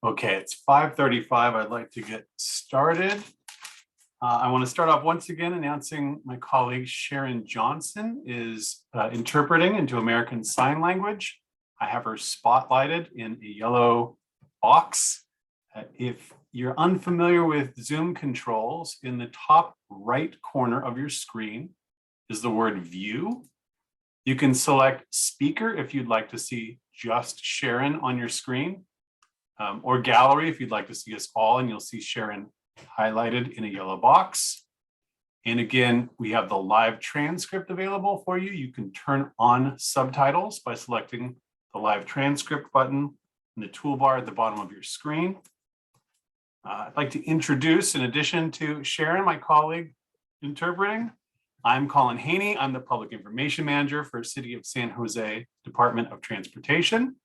Okay, it's 5:35. I'd like to get started. I want to start off once again announcing my colleague Sharon Johnson is interpreting into American Sign Language. I have her spotlighted in a yellow box. If you're unfamiliar with Zoom controls, in the top right corner of your screen is the word View. You can select Speaker if you'd like to see just Sharon on your screen. Or gallery if you'd like to see us all, and you'll see Sharon highlighted in a yellow box. And again, we have the live transcript available for you. You can turn on subtitles by selecting the live transcript button in the toolbar at the bottom of your screen. I'd like to introduce, in addition to Sharon, my colleague interpreting, I'm Colin Haney. I'm the Public Information Manager for City of San Jose Department of Transportation.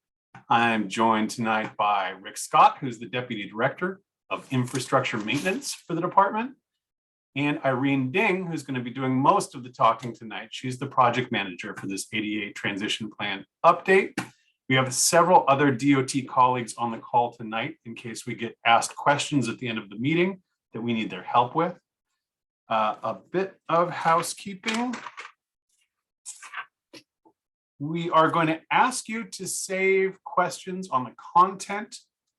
I'm joined tonight by Rick Scott, who's the Deputy Director of Infrastructure Maintenance for the department, and Irene Ding, who's going to be doing most of the talking tonight. She's the project manager for this ADA transition plan update. We have several other DOT colleagues on the call tonight in case we get asked questions at the end of the meeting that we need their help with. A bit of housekeeping. We are going to ask you to save questions on the content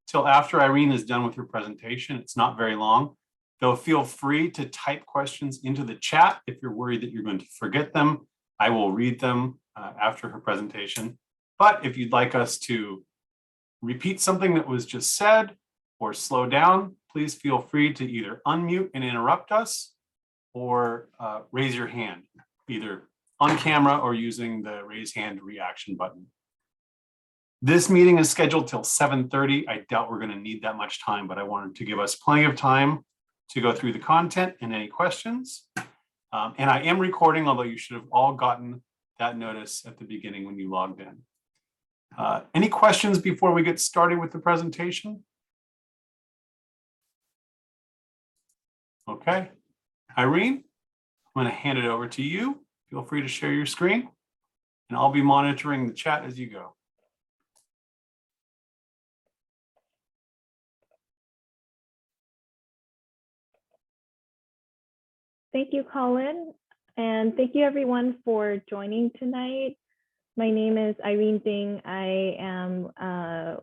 till after Irene is done with her presentation. It's not very long. Though feel free to type questions into the chat if you're worried that you're going to forget them. I will read them after her presentation. But if you'd like us to repeat something that was just said or slow down, please feel free to either unmute and interrupt us or raise your hand, either on camera or using the raise hand reaction button. This meeting is scheduled till 7:30. I doubt we're going to need that much time, but I wanted to give us plenty of time to go through the content and any questions. And I am recording, although you should have all gotten that notice at the beginning when you logged in. Any questions before we get started with the presentation? Okay. Irene, I'm going to hand it over to you. Feel free to share your screen, and I'll be monitoring the chat as you go. Thank you, Colin, and thank you everyone for joining tonight. My name is Irene Ding. I am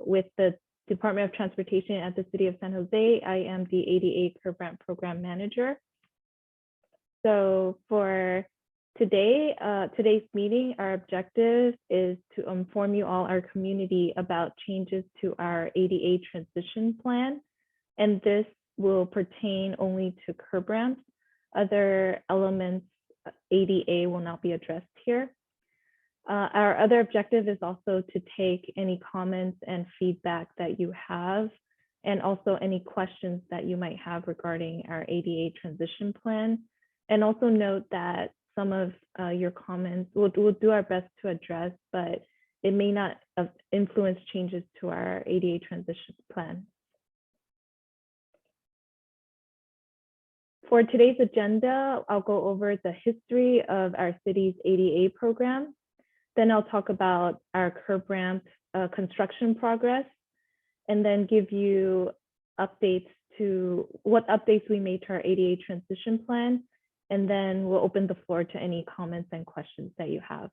with the Department of Transportation at the City of San Jose. I am the ADA Curb Ramp Program Manager. So for today's meeting, our objective is to inform you all, our community, about changes to our ADA transition plan. And this will pertain only to curb ramps. Other elements, ADA, will not be addressed here. Our other objective is also to take any comments and feedback that you have, and also any questions that you might have regarding our ADA transition plan. And also note that some of your comments we'll do our best to address, but it may not influence changes to our ADA transition plan. For today's agenda, I'll go over the history of our city's ADA program. Then I'll talk about our curb ramp construction progress, and then give you updates to what updates we made to our ADA transition plan. And then we'll open the floor to any comments and questions that you have.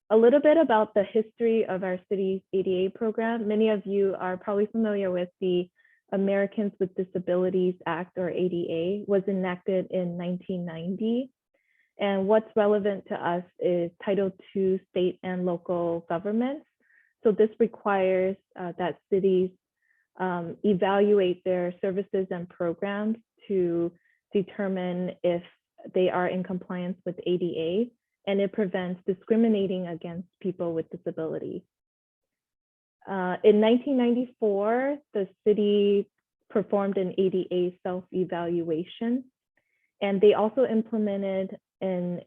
A little bit about the history of our city's ADA program. Many of you are probably familiar with the Americans with Disabilities Act, or ADA, was enacted in 1990. And what's relevant to us is Title II state and local governments. So this requires that cities evaluate their services and programs to determine if they are in compliance with ADA, and it prevents discriminating against people with disabilities. In 1994, the city performed an ADA self-evaluation, and they also implemented a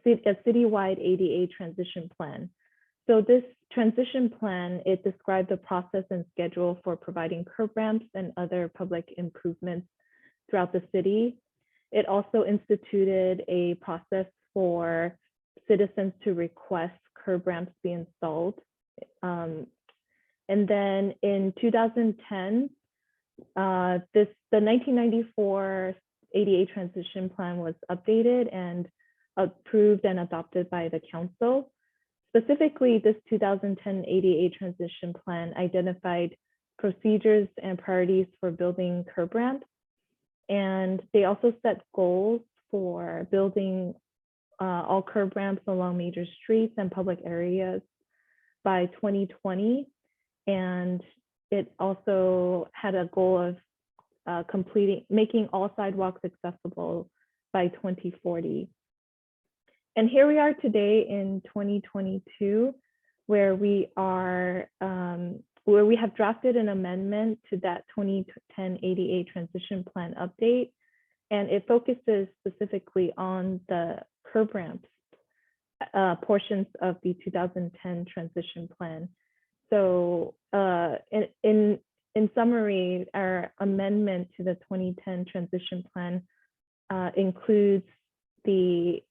citywide ADA transition plan. So this transition plan, it described the process and schedule for providing curb ramps and other public improvements throughout the city. It also instituted a process for citizens to request curb ramps be installed. And then in 2010, the 1994 ADA transition plan was updated and approved and adopted by the council. Specifically, this 2010 ADA transition plan identified procedures and priorities for building curb ramps. And they also set goals for building all curb ramps along major streets and public areas by 2020. And it also had a goal of making all sidewalks accessible by 2040. And here we are today in 2022, where we have drafted an amendment to that 2010 ADA transition plan update, and it focuses specifically on the curb ramps portions of the 2010 transition plan. So in summary, our amendment to the 2010 transition plan includes the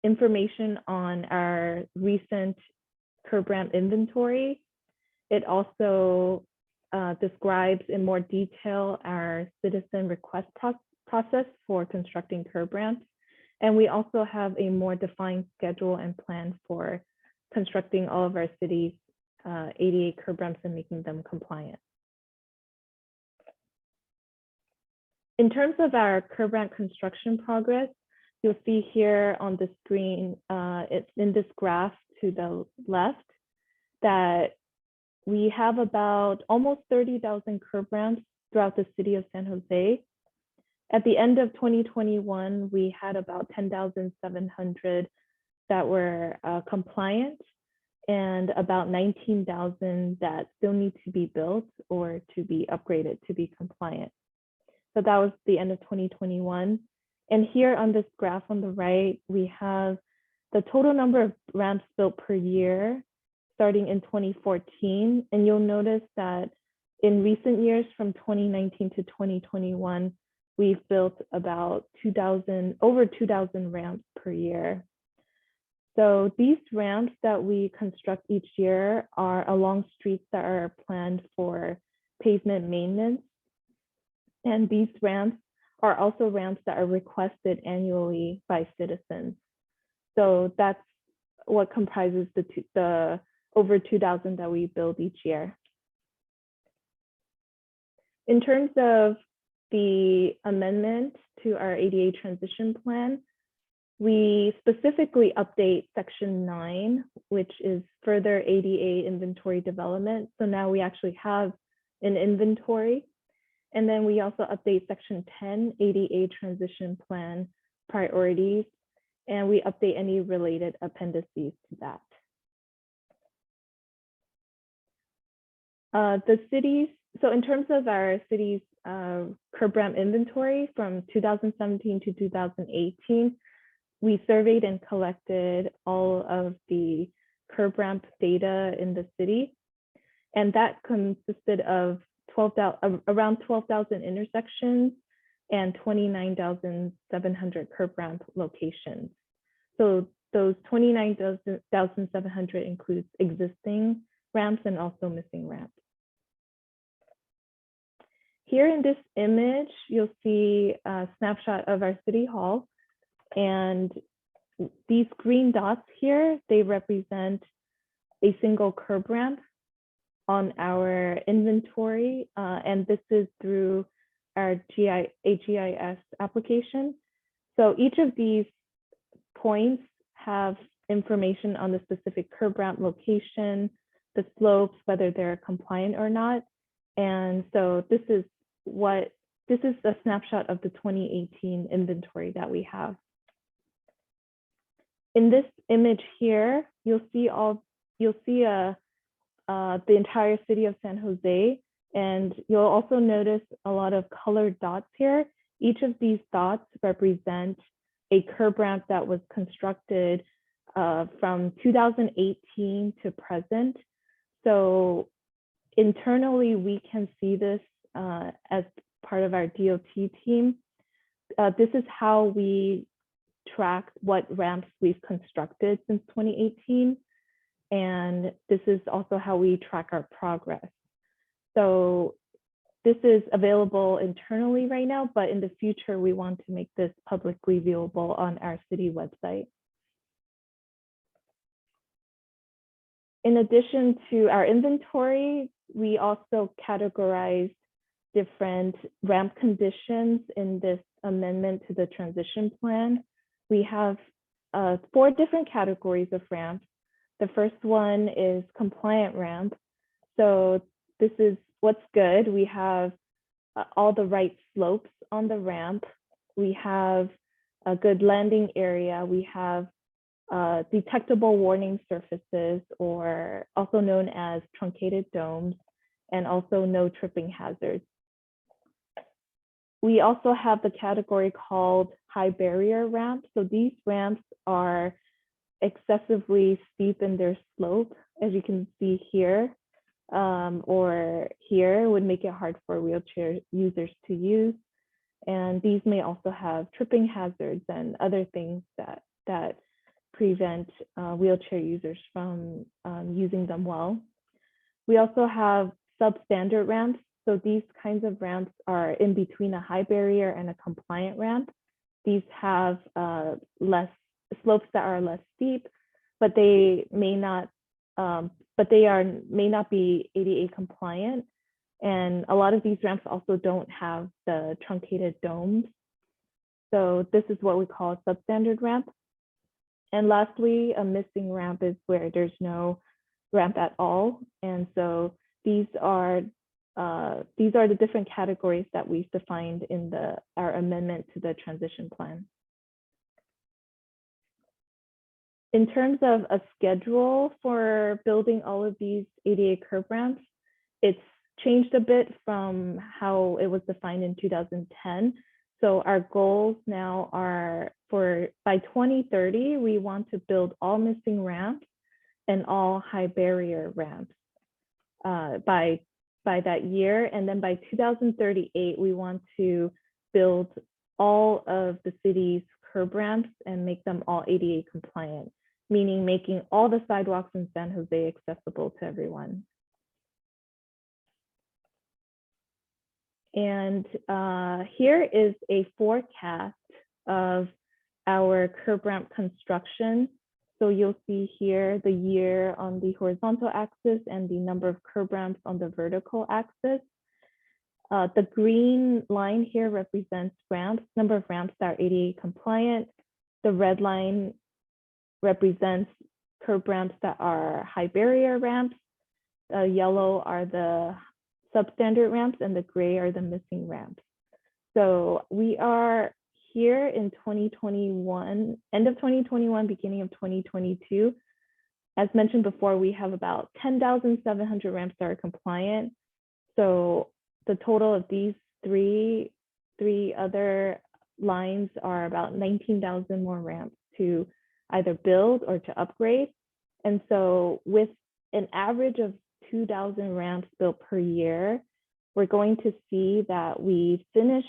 information on our recent curb ramp inventory. It also describes in more detail our citizen request process for constructing curb ramps. And we also have a more defined schedule and plan for constructing all of our cities' ADA curb ramps and making them compliant. In terms of our curb ramp construction progress, you'll see here on the screen, it's in this graph to the left, that we have about almost 30,000 curb ramps throughout the city of San Jose. At the end of 2021, we had about 10,700 that were compliant, and about 19,000 that still need to be built or to be upgraded to be compliant. So that was the end of 2021. And here on this graph on the right, we have the total number of ramps built per year starting in 2014. And you'll notice that in recent years, from 2019 to 2021, we've built about over 2,000 ramps per year. So these ramps that we construct each year are along streets that are planned for pavement maintenance. And these ramps are also ramps that are requested annually by citizens. So that's what comprises the over 2,000 that we build each year. In terms of the amendment to our ADA transition plan, we specifically update section 9, which is further ADA inventory development. So now we actually have an inventory. And then we also update section 10, ADA transition plan priorities, and we update any related appendices to that. So in terms of our city's curb ramp inventory from 2017 to 2018, we surveyed and collected all of the curb ramp data in the city. And that consisted of around 12,000 intersections and 29,700 curb ramp locations. So those 29,700 includes existing ramps and also missing ramps. Here in this image, you'll see a snapshot of our city hall. And these green dots here, they represent a single curb ramp on our inventory. And this is through our GIS application. So each of these points have information on the specific curb ramp location, the slopes, whether they're compliant or not. And so this is a snapshot of the 2018 inventory that we have. In this image here, you'll see the entire city of San Jose, and you'll also notice a lot of colored dots here. Each of these dots represent a curb ramp that was constructed from 2018 to present. So internally, we can see this as part of our DOT team. This is how we track what ramps we've constructed since 2018. And this is also how we track our progress. So this is available internally right now, but in the future, we want to make this publicly viewable on our city website. In addition to our inventory, we also categorize different ramp conditions in this amendment to the transition plan. We have 4 different categories of ramps. The first one is compliant ramp. So this is what's good. We have all the right slopes on the ramp. We have a good landing area. We have detectable warning surfaces, or also known as truncated domes, and also no tripping hazards. We also have the category called high barrier ramps. So these ramps are excessively steep in their slope, as you can see here, or here, would make it hard for wheelchair users to use. And these may also have tripping hazards and other things that prevent wheelchair users from using them well. We also have substandard ramps. So these kinds of ramps are in between a high barrier and a compliant ramp. These have less slopes that are less steep, but they may not be ADA compliant. And a lot of these ramps also don't have the truncated domes. So this is what we call a substandard ramp. And lastly, a missing ramp is where there's no ramp at all. And so these are the different categories that we've defined in our amendment to the transition plan. In terms of a schedule for building all of these ADA curb ramps, it's changed a bit from how it was defined in 2010. So our goals now are by 2030, we want to build all missing ramps and all high barrier ramps by that year. And then by 2038, we want to build all of the city's curb ramps and make them all ADA compliant, meaning making all the sidewalks in San Jose accessible to everyone. And here is a forecast of our curb ramp construction. So you'll see here the year on the horizontal axis and the number of curb ramps on the vertical axis. The green line here represents ramps, number of ramps that are ADA compliant. The red line represents curb ramps that are high barrier ramps. Yellow are the substandard ramps, and the gray are the missing ramps. So we are here in 2021, end of 2021, beginning of 2022. As mentioned before, we have about 10,700 ramps that are compliant. So the total of these three other lines are about 19,000 more ramps to either build or to upgrade. And so with an average of 2,000 ramps built per year, we're going to see that we finish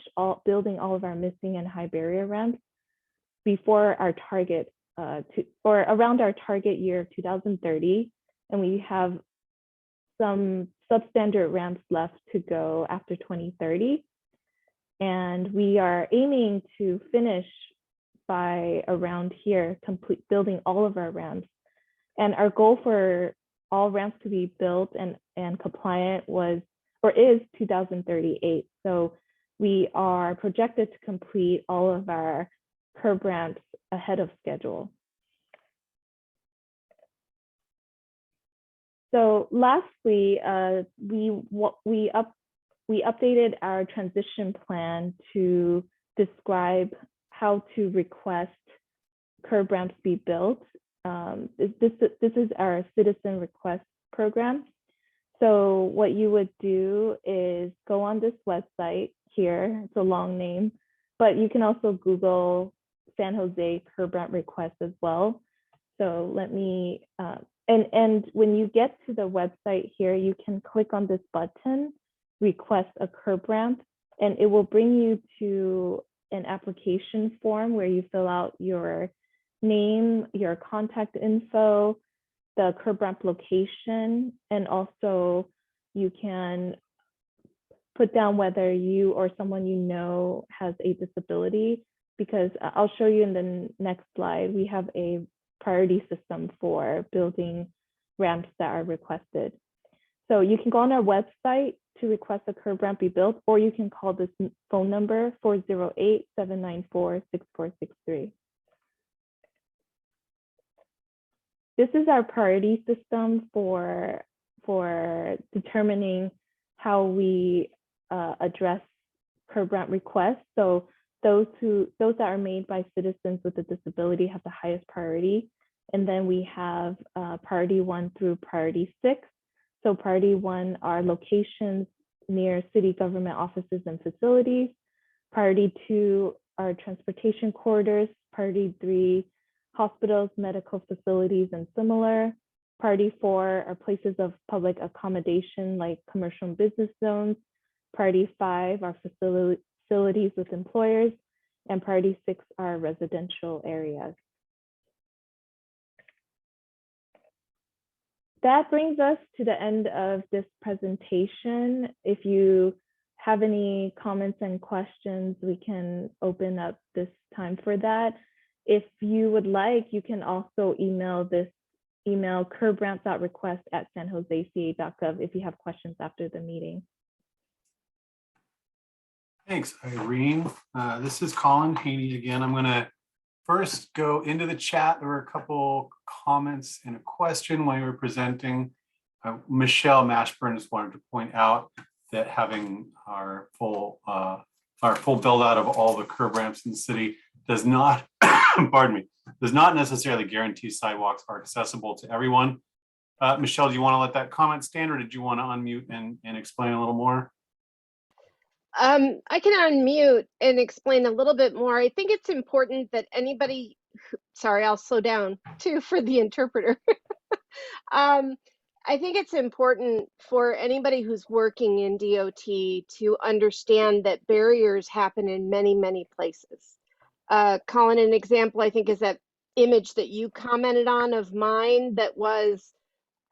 building all of our missing and high barrier ramps before our target, or around our target year of 2030. And we have some substandard ramps left to go after 2030. And we are aiming to finish by around here, complete building all of our ramps. And our goal for all ramps to be built and compliant is 2038. So we are projected to complete all of our curb ramps ahead of schedule. So lastly, we updated our transition plan to describe how to request curb ramps be built. This is our citizen request program. So what you would do is go on this website here. It's a long name, but you can also Google San Jose curb ramp request as well. So let me, and when you get to the website here, you can click on this button, request a curb ramp, and it will bring you to an application form where you fill out your name, your contact info, the curb ramp location, and also you can put down whether you or someone you know has a disability, because I'll show you in the next slide, we have a priority system for building ramps that are requested. So you can go on our website to request a curb ramp be built, or you can call this phone number 408-794-6463. This is our priority system for determining how we address curb ramp requests. So those that are made by citizens with a disability have the highest priority. And then we have priority 1 through priority 6. So priority 1 are locations near city government offices and facilities. Priority 2 are transportation corridors. Priority 3, hospitals, medical facilities, and similar. Priority 4 are places of public accommodation like commercial and business zones. Priority 5 are facilities with employers. And priority 6 are residential areas. That brings us to the end of this presentation. If you have any comments and questions, we can open up this time for that. If you would like, you can also email this email curbramp.request@sanjoseca.gov if you have questions after the meeting. Thanks, Irene. This is Colin Haney again. I'm going to first go into the chat. There were a couple comments and a question while you were presenting. Michelle Mashburn just wanted to point out that having our full build out of all the curb ramps in the city does not, pardon me, does not necessarily guarantee sidewalks are accessible to everyone. Michelle, do you want to let that comment stand, or did you want to unmute and explain a little more? I can unmute and explain a little bit more. I think it's important that anybody, sorry, I'll slow down too for the interpreter. I think it's important for anybody who's working in DOT to understand that barriers happen in many, many places. Colin, an example I think is that image that you commented on of mine that was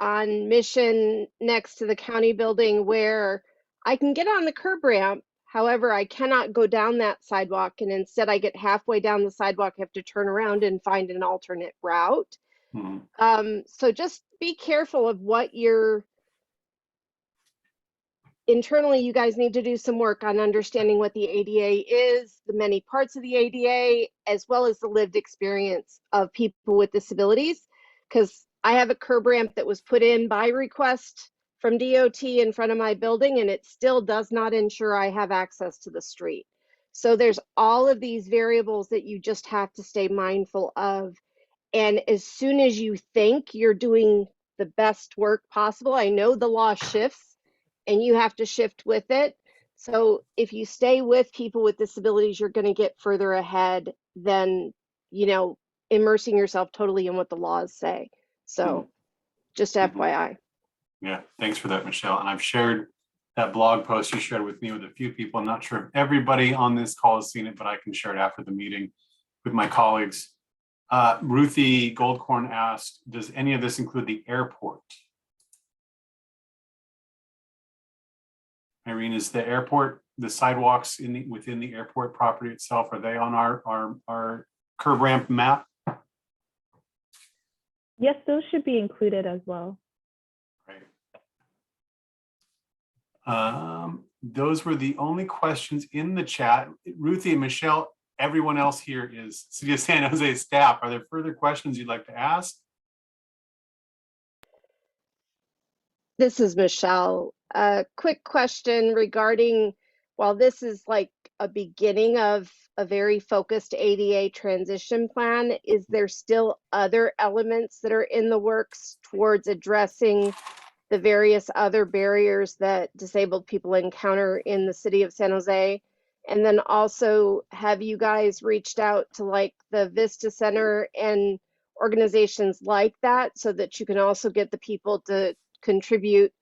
on Mission next to the county building, where I can get on the curb ramp. However, I cannot go down that sidewalk, and instead I get halfway down the sidewalk, have to turn around and find an alternate route. So just be careful of what you're internally. You guys need to do some work on understanding what the ADA is, the many parts of the ADA, as well as the lived experience of people with disabilities. Because I have a curb ramp that was put in by request from DOT in front of my building, and it still does not ensure I have access to the street. So there's all of these variables that you just have to stay mindful of. And as soon as you think you're doing the best work possible, I know the law shifts and you have to shift with it. So if you stay with people with disabilities, you're going to get further ahead than, you know, immersing yourself totally in what the laws say. So just FYI. Yeah, thanks for that, Michelle. And I've shared that blog post you shared with me with a few people. I'm not sure if everybody on this call has seen it, but I can share it after the meeting with my colleagues. Ruthie Goldcorn asked, does any of this include the airport? Irene, is the airport, the sidewalks within the airport property itself, are they on our curb ramp map? Yes, those should be included as well. Right. Those were the only questions in the chat. Ruthie and Michelle, everyone else here is City of San Jose staff. Are there further questions you'd like to ask? This is Michelle. A quick question regarding, while this is like a beginning of a very focused ADA transition plan, is there still other elements that are in the works towards addressing the various other barriers that disabled people encounter in the city of San Jose? And then also, have you guys reached out to like the Vista Center and organizations like that so that you can also get the people to contribute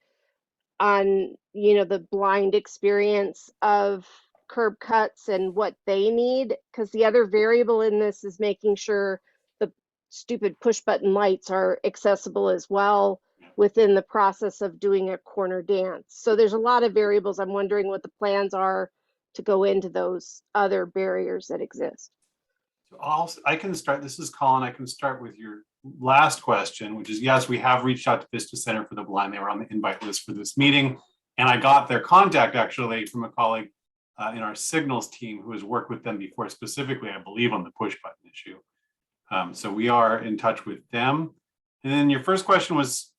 on, you know, the blind experience of curb cuts and what they need? Because the other variable in this is making sure the stupid push button lights are accessible as well within the process of doing a corner dance. So there's a lot of variables. I'm wondering what the plans are to go into those other barriers that exist. I can start, this is Colin, I can start with your last question, which is, yes, we have reached out to Vista Center for the Blind. They were on the invite list for this meeting. And I got their contact actually from a colleague in our signals team who has worked with them before, specifically, I believe, on the push button issue. So we are in touch with them. And then your first question was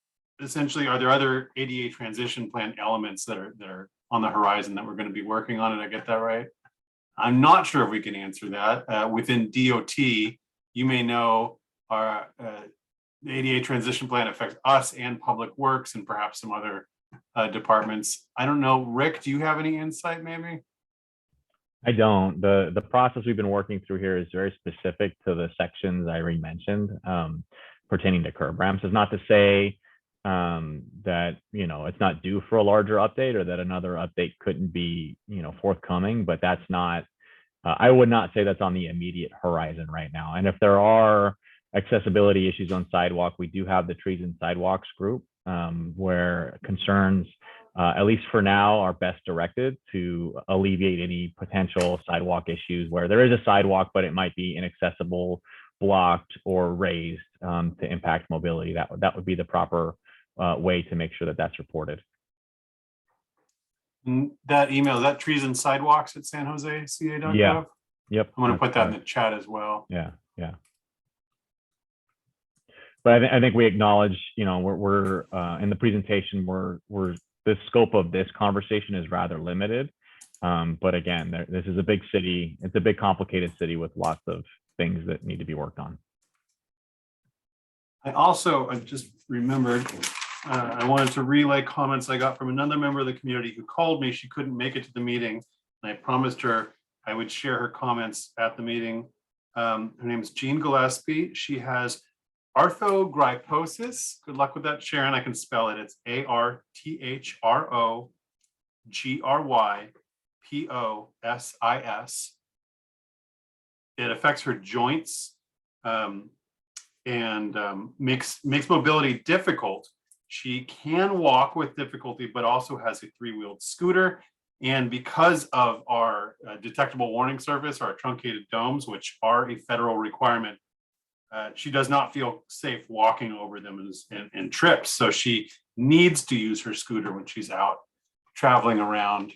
essentially, are there other ADA transition plan elements that are on the horizon that we're going to be working on? Did I get that right? I'm not sure if we can answer that. Within DOT, you may know our the ADA transition plan affects us and Public Works and perhaps some other departments. I don't know. Rick, do you have any insight maybe? I don't. The process we've been working through here is very specific to the sections Irene mentioned pertaining to curb ramps. It's not to say that, you know, it's not due for a larger update or that another update couldn't be, you know, forthcoming, but that's not, I would not say that's on the immediate horizon right now. And if there are accessibility issues on sidewalk, we do have the Trees and Sidewalks group where concerns, at least for now, are best directed to alleviate any potential sidewalk issues where there is a sidewalk, but it might be inaccessible, blocked, or raised to impact mobility. That would be the proper way to make sure that that's reported. That email, is that Trees and Sidewalks at sanjoseca.gov? Yeah. Yep. I'm going to put that in the chat as well. Yeah. Yeah. But I think we acknowledge, you know, we're in the presentation, the scope of this conversation is rather limited. But again, this is a big city. It's a big, complicated city with lots of things that need to be worked on. I just remembered, I wanted to relay comments I got from another member of the community who called me. She couldn't make it to the meeting. And I promised her I would share her comments at the meeting. Her name is Jean Gillespie. She has arthrogryposis. Good luck with that, Sharon. I can spell it. It's ARTHROGRYPOSIS. It affects her joints and makes mobility difficult. She can walk with difficulty, but also has a three-wheeled scooter. And because of our detectable warning surface, our truncated domes, which are a federal requirement, she does not feel safe walking over them and trips. So she needs to use her scooter when she's out traveling around.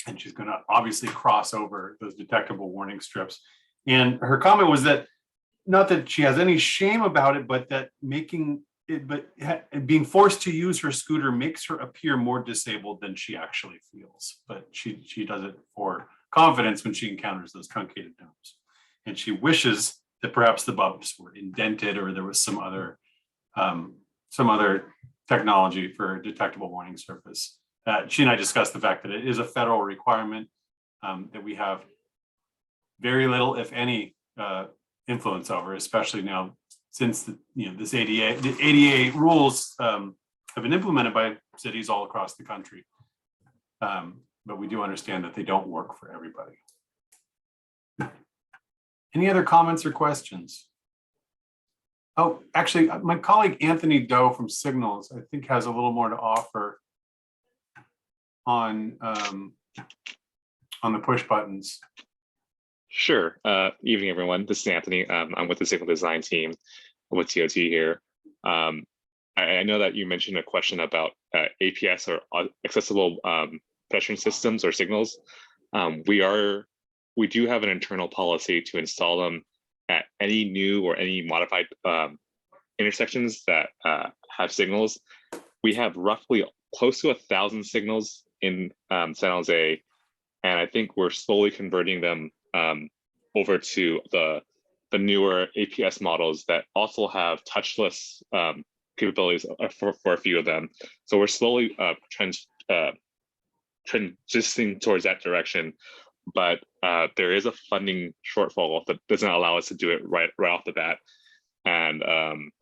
And she's going to obviously cross over those detectable warning strips. And her comment was that, not that she has any shame about it, but that being forced to use her scooter makes her appear more disabled than she actually feels. But she does it for confidence when she encounters those truncated domes. And she wishes that perhaps the bumps were indented or there was some other technology for detectable warning surface. She and I discussed the fact that it is a federal requirement that we have very little, if any, influence over, especially now since the ADA rules have been implemented by cities all across the country. But we do understand that they don't work for everybody. Any other comments or questions? Oh, actually, my colleague Anthony Doe from Signals, I think, has a little more to offer on the push buttons. Sure. Evening, everyone. This is Anthony. I'm with the Signal Design team with TOT here. I know that you mentioned a question about APS or accessible pedestrian systems or signals. We do have an internal policy to install them at any new or any modified intersections that have signals. We have roughly close to 1,000 signals in San Jose, and I think we're slowly converting them over to the newer APS models that also have touchless capabilities for a few of them. So we're slowly transitioning towards that direction, but there is a funding shortfall that doesn't allow us to do it right off the bat. And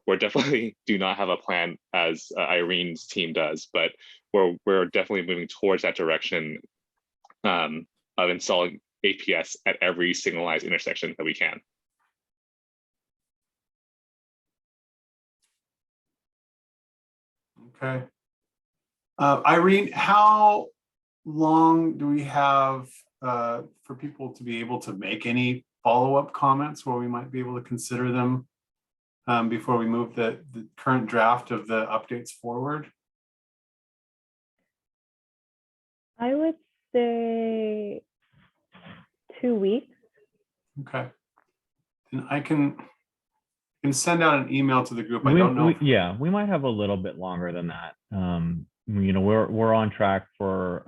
we're definitely do not have a plan as Irene's team does, but we're definitely moving towards that direction of installing APS at every signalized intersection that we can. Okay. Irene, how long do we have for people to be able to make any follow-up comments where we might be able to consider them before we move the current draft of the updates forward? I would say 2 weeks. Okay. And I can send out an email to the group. I don't know. Yeah, we might have a little bit longer than that. You know, we're on track for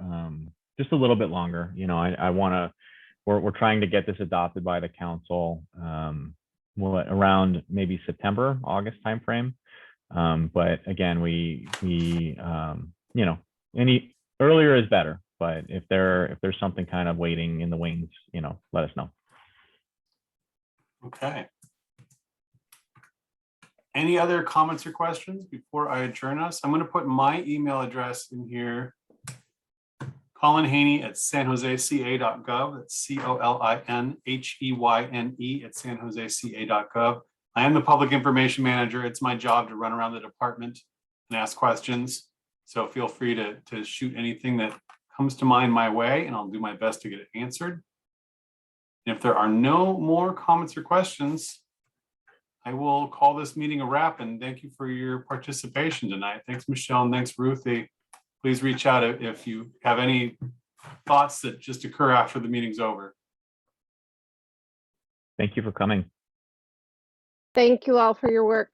just a little bit longer. You know, I want to. We're trying to get this adopted by the council around maybe September, August timeframe. But again, we you know, any earlier is better. But if there's something kind of waiting in the wings, you know, let us know. Okay. Any other comments or questions before I adjourn us? I'm going to put my email address in here. Colin Haney at sanjoseca.gov. That's COLINHEYNE at sanjoseca.gov. I am the public information manager. It's my job to run around the department and ask questions. So feel free to shoot anything that comes to mind my way, and I'll do my best to get it answered. And if there are no more comments or questions, I will call this meeting a wrap, and thank you for your participation tonight. Thanks, Michelle, and thanks, Ruthie. Please reach out if you have any thoughts that just occur after the meeting's over. Thank you for coming. Thank you all for your work.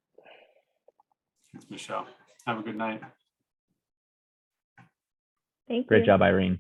Thanks, Michelle. Have a good night. Thank you. Great job, Irene.